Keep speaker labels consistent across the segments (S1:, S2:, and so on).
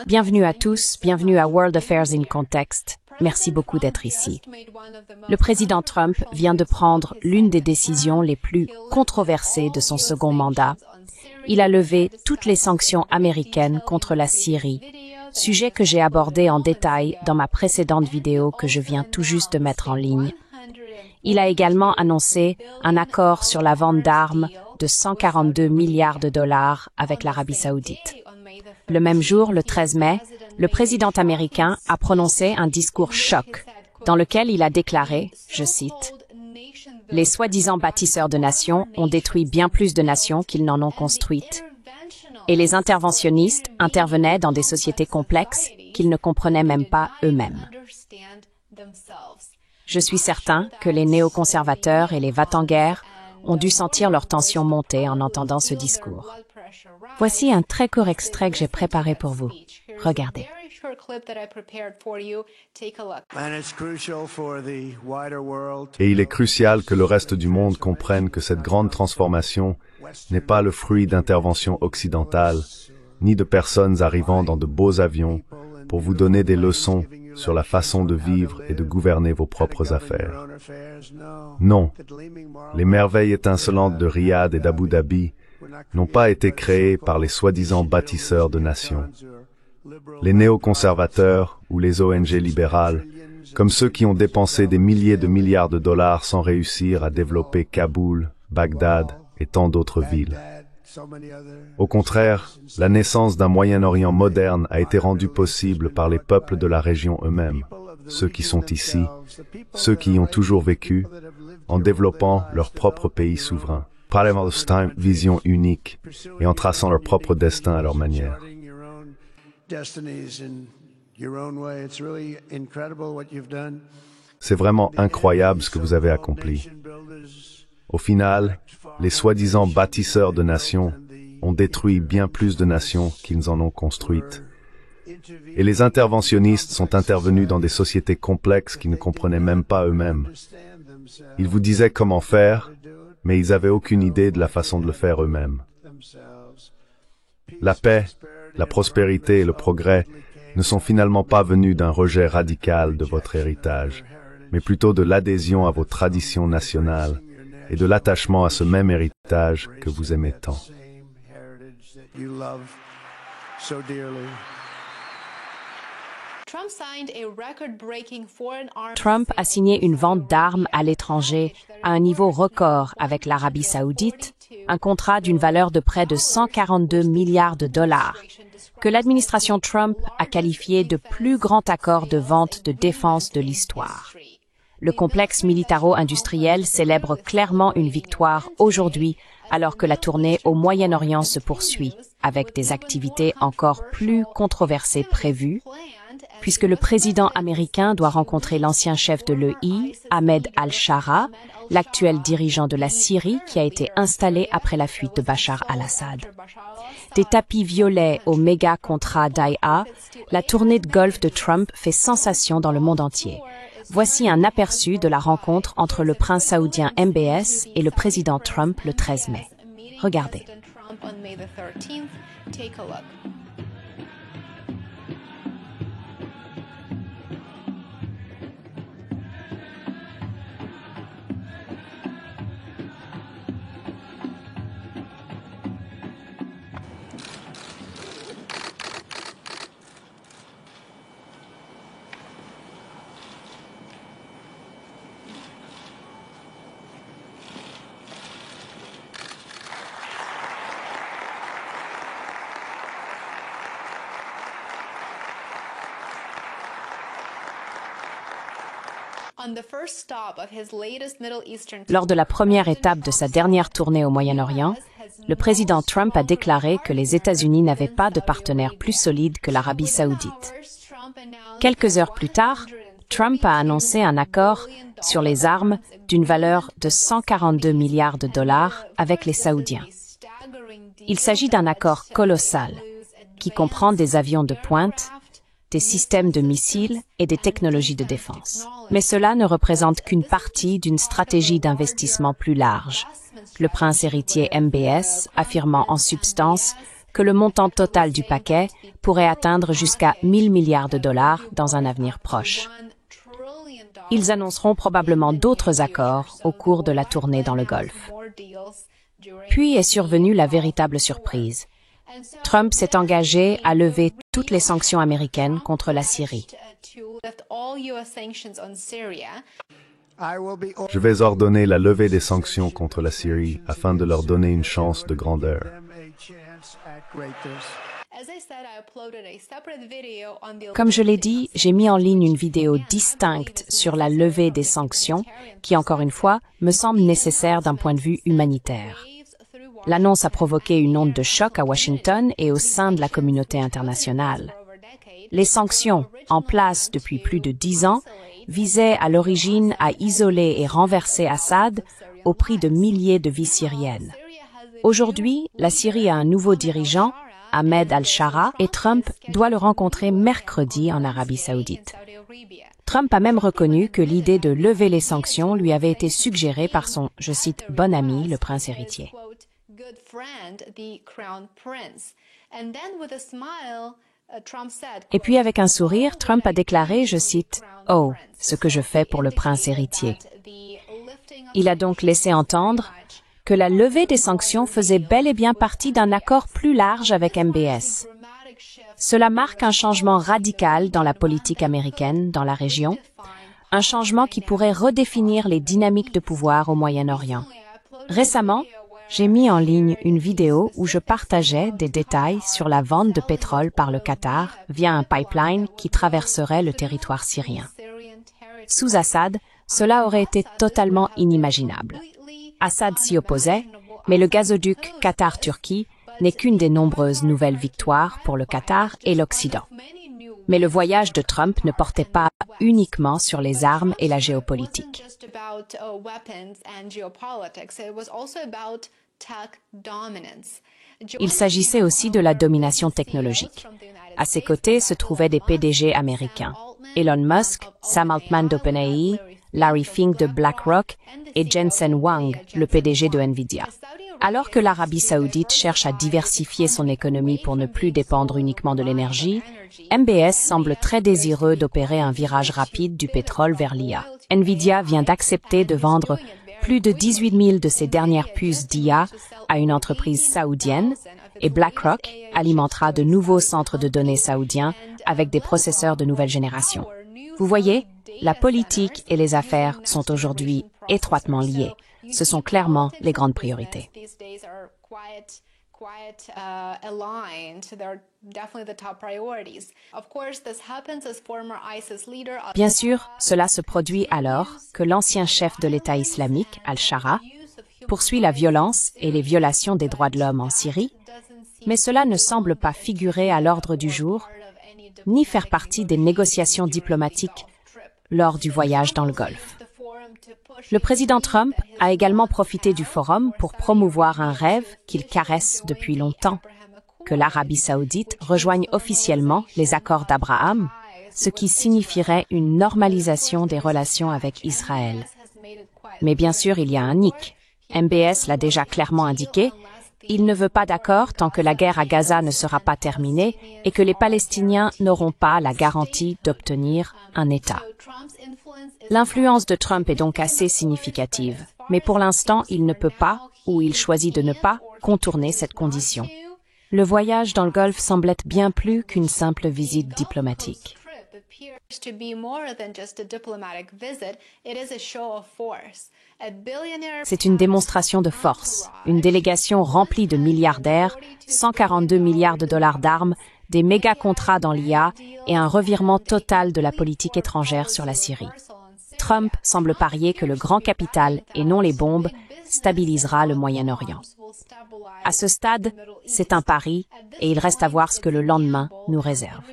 S1: Bienvenue à tous, bienvenue à World Affairs in Context. Merci beaucoup d'être ici. Le président Trump vient de prendre l'une des décisions les plus controversées de son second mandat. Il a levé toutes les sanctions américaines contre la Syrie, sujet que j'ai abordé en détail dans ma précédente vidéo que je viens tout juste de mettre en ligne. Il a également annoncé un accord sur la vente d'armes de 142 milliards de dollars avec l'Arabie saoudite. Le même jour, le 13 mai, le président américain a prononcé un discours choc dans lequel il a déclaré, je cite, « Les soi-disant bâtisseurs de nations ont détruit bien plus de nations qu'ils n'en ont construites. Et les interventionnistes intervenaient dans des sociétés complexes qu'ils ne comprenaient même pas eux-mêmes. » Je suis certain que les néoconservateurs et les va-t-en-guerre ont dû sentir leur tension monter en entendant ce discours. Voici un très court extrait que j'ai préparé pour vous. Regardez.
S2: Et il est crucial que le reste du monde comprenne que cette grande transformation n'est pas le fruit d'interventions occidentales, ni de personnes arrivant dans de beaux avions pour vous donner des leçons sur la façon de vivre et de gouverner vos propres affaires. Non, les merveilles étincelantes de Riyad et d'Abu Dhabi n'ont pas été créées par les soi-disant bâtisseurs de nations. Les néoconservateurs ou les ONG libérales, comme ceux qui ont dépensé des milliers de milliards de dollars sans réussir à développer Kaboul, Bagdad et tant d'autres villes. Au contraire, la naissance d'un Moyen-Orient moderne a été rendue possible par les peuples de la région eux-mêmes, ceux qui sont ici, ceux qui y ont toujours vécu, en développant leur propre pays souverain, par une vision unique et en traçant leur propre destin à leur manière. C'est vraiment incroyable ce que vous avez accompli. Au final, les soi-disant bâtisseurs de nations ont détruit bien plus de nations qu'ils en ont construites. Et les interventionnistes sont intervenus dans des sociétés complexes qu'ils ne comprenaient même pas eux-mêmes. Ils vous disaient comment faire, mais ils n'avaient aucune idée de la façon de le faire eux-mêmes. La paix, la prospérité et le progrès ne sont finalement pas venus d'un rejet radical de votre héritage, mais plutôt de l'adhésion à vos traditions nationales et de l'attachement à ce même héritage que vous aimez tant.
S1: Trump a signé une vente d'armes à l'étranger à un niveau record avec l'Arabie saoudite, un contrat d'une valeur de près de 142 milliards de dollars, que l'administration Trump a qualifié de plus grand accord de vente de défense de l'histoire. Le complexe militaro-industriel célèbre clairement une victoire aujourd'hui alors que la tournée au Moyen-Orient se poursuit, avec des activités encore plus controversées prévues, puisque le président américain doit rencontrer l'ancien chef de l'EI, Ahmed al-Shara, l'actuel dirigeant de la Syrie qui a été installé après la fuite de Bachar al-Assad. Des tapis violets au méga contrat d'AIA, la tournée de golf de Trump fait sensation dans le monde entier. Voici un aperçu de la rencontre entre le prince saoudien MBS et le président Trump le 13 mai. Regardez. Lors de la première étape de sa dernière tournée au Moyen-Orient, le président Trump a déclaré que les États-Unis n'avaient pas de partenaire plus solide que l'Arabie saoudite. Quelques heures plus tard, Trump a annoncé un accord sur les armes d'une valeur de 142 milliards de dollars avec les Saoudiens. Il s'agit d'un accord colossal qui comprend des avions de pointe, des systèmes de missiles et des technologies de défense. Mais cela ne représente qu'une partie d'une stratégie d'investissement plus large, le prince héritier MBS affirmant en substance que le montant total du paquet pourrait atteindre jusqu'à 1000 milliards de dollars dans un avenir proche. Ils annonceront probablement d'autres accords au cours de la tournée dans le Golfe. Puis est survenue la véritable surprise. Trump s'est engagé à lever toutes les sanctions américaines contre la Syrie.
S2: Je vais ordonner la levée des sanctions contre la Syrie afin de leur donner une chance de grandeur.
S1: Comme je l'ai dit, j'ai mis en ligne une vidéo distincte sur la levée des sanctions qui, encore une fois, me semble nécessaire d'un point de vue humanitaire. L'annonce a provoqué une onde de choc à Washington et au sein de la communauté internationale. Les sanctions, en place depuis plus de 10 ans, visaient à l'origine à isoler et renverser Assad au prix de milliers de vies syriennes. Aujourd'hui, la Syrie a un nouveau dirigeant, Ahmed al-Shara, et Trump doit le rencontrer mercredi en Arabie Saoudite. Trump a même reconnu que l'idée de lever les sanctions lui avait été suggérée par son, je cite, « bon ami, le prince héritier ». Et puis avec un sourire, Trump a déclaré, je cite, « Oh, ce que je fais pour le prince héritier ». Il a donc laissé entendre que la levée des sanctions faisait bel et bien partie d'un accord plus large avec MBS. Cela marque un changement radical dans la politique américaine dans la région, un changement qui pourrait redéfinir les dynamiques de pouvoir au Moyen-Orient. Récemment, j'ai mis en ligne une vidéo où je partageais des détails sur la vente de pétrole par le Qatar via un pipeline qui traverserait le territoire syrien. Sous Assad, cela aurait été totalement inimaginable. Assad s'y opposait, mais le gazoduc Qatar-Turquie n'est qu'une des nombreuses nouvelles victoires pour le Qatar et l'Occident. Mais le voyage de Trump ne portait pas uniquement sur les armes et la géopolitique. Il s'agissait aussi de la domination technologique. À ses côtés se trouvaient des PDG américains, Elon Musk, Sam Altman d'OpenAI, Larry Fink de BlackRock et Jensen Huang, le PDG de Nvidia. Alors que l'Arabie saoudite cherche à diversifier son économie pour ne plus dépendre uniquement de l'énergie, MBS semble très désireux d'opérer un virage rapide du pétrole vers l'IA. Nvidia vient d'accepter de vendre plus de 18 000 de ses dernières puces d'IA à une entreprise saoudienne et BlackRock alimentera de nouveaux centres de données saoudiens avec des processeurs de nouvelle génération. Vous voyez, la politique et les affaires sont aujourd'hui étroitement liées. Ce sont clairement les grandes priorités. Bien sûr, cela se produit alors que l'ancien chef de l'État islamique, al-Shara, poursuit la violence et les violations des droits de l'homme en Syrie, mais cela ne semble pas figurer à l'ordre du jour, ni faire partie des négociations diplomatiques lors du voyage dans le Golfe. Le président Trump a également profité du forum pour promouvoir un rêve qu'il caresse depuis longtemps, que l'Arabie saoudite rejoigne officiellement les accords d'Abraham, ce qui signifierait une normalisation des relations avec Israël. Mais bien sûr, il y a un hic. MBS l'a déjà clairement indiqué, il ne veut pas d'accord tant que la guerre à Gaza ne sera pas terminée et que les Palestiniens n'auront pas la garantie d'obtenir un État. L'influence de Trump est donc assez significative, mais pour l'instant, il ne peut pas, ou il choisit de ne pas, contourner cette condition. Le voyage dans le Golfe semble être bien plus qu'une simple visite diplomatique. C'est une démonstration de force, une délégation remplie de milliardaires, 142 milliards de dollars d'armes, des méga-contrats dans l'IA et un revirement total de la politique étrangère sur la Syrie. Trump semble parier que le grand capital, et non les bombes, stabilisera le Moyen-Orient. À ce stade, c'est un pari et il reste à voir ce que le lendemain nous réserve.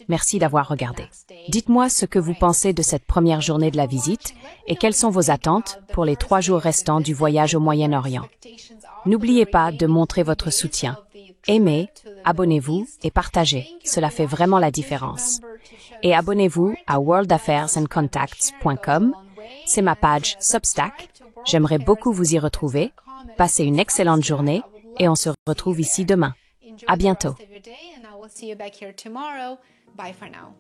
S1: Merci d'avoir regardé. Dites-moi ce que vous pensez de cette première journée de la visite et quelles sont vos attentes pour les 3 jours restants du voyage au Moyen-Orient. N'oubliez pas de montrer votre soutien. Aimez, abonnez-vous et partagez. Cela fait vraiment la différence. Et abonnez-vous à worldaffairsandcontacts.com. C'est ma page Substack. J'aimerais beaucoup vous y retrouver. Passez une excellente journée et on se retrouve ici demain. À bientôt.
S3: Bye for now.